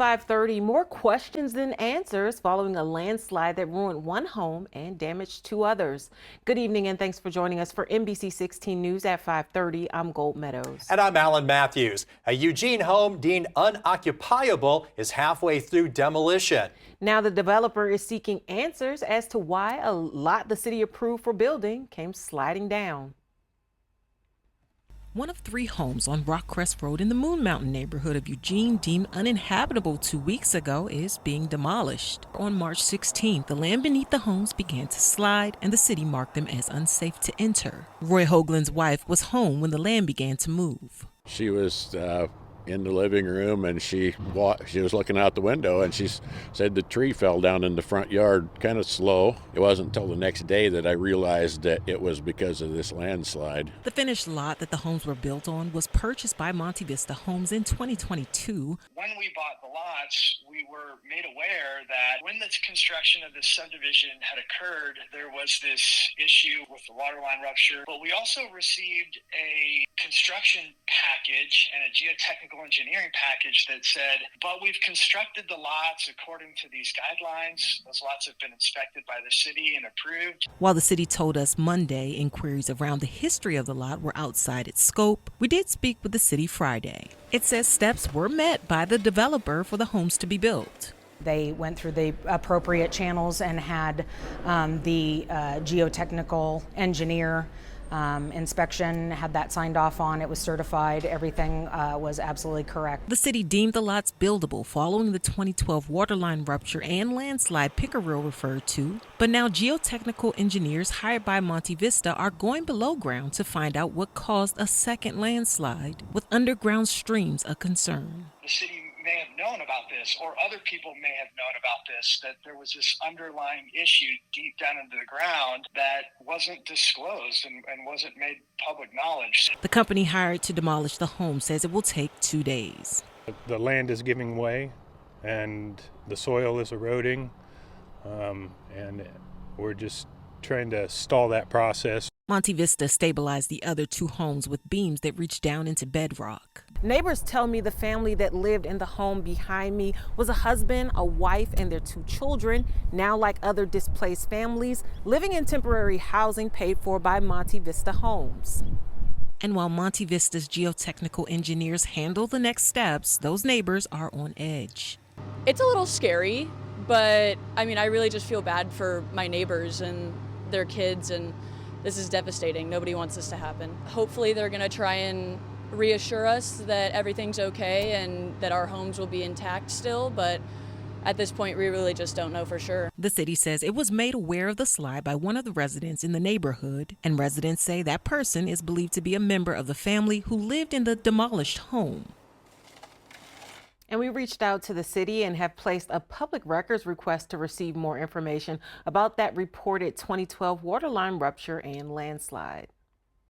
5:30, more questions than answers following a landslide that ruined one home and damaged two others. Good evening and thanks for joining us for NBC 16 News at 5:30. I'm Gold Meadows. And I'm Alan Matthews. A Eugene home deemed unoccupiable is halfway through demolition. Now the developer is seeking answers as to why a lot the city approved for building came sliding down. One of three homes on Rockcrest Road in the Moon Mountain neighborhood of Eugene, deemed uninhabitable 2 weeks ago, is being demolished. On March 16th, the land beneath the homes began to slide and the city marked them as unsafe to enter. Roy Hoagland's wife was home when the land began to move. She was in the living room and she was looking out the window and she said the tree fell down in the front yard kind of slow. It wasn't until the next day that I realized that it was because of this landslide. The finished lot that the homes were built on was purchased by Monte Vista Homes in 2022. When we bought the lots, we were made aware that when the construction of this subdivision had occurred, there was this issue with the water line rupture, but we also received a construction package and a geotechnical engineering package that said, but we've constructed the lots according to these guidelines. Those lots have been inspected by the city and approved. While the city told us Monday inquiries around the history of the lot were outside its scope, we did speak with the city Friday. It says steps were met by the developer for the homes to be built. They went through the appropriate channels and had the geotechnical engineer inspection, had that signed off on. It was certified. Everything was absolutely correct. The city deemed the lots buildable following the 2012 waterline rupture and landslide Pickerel referred to. But now geotechnical engineers hired by Monte Vista are going below ground to find out what caused a second landslide, with underground streams a concern. The city may have known about this, or other people may have known about this, that there was this underlying issue deep down into the ground that wasn't disclosed and wasn't made public knowledge. The company hired to demolish the home says it will take 2 days. The land is giving way and the soil is eroding, and we're just trying to stall that process. Monte Vista stabilized the other two homes with beams that reached down into bedrock. Neighbors tell me the family that lived in the home behind me was a husband, a wife, and their two children, now like other displaced families, living in temporary housing paid for by Monte Vista Homes. And while Monte Vista's geotechnical engineers handle the next steps, those neighbors are on edge. It's a little scary, but I mean, I really just feel bad for my neighbors and their kids, and this is devastating. Nobody wants this to happen. Hopefully they're going to try and reassure us that everything's okay and that our homes will be intact still, but at this point we really just don't know for sure. The city says it was made aware of the slide by one of the residents in the neighborhood, and residents say that person is believed to be a member of the family who lived in the demolished home. And we reached out to the city and have placed a public records request to receive more information about that reported 2012 waterline rupture and landslide.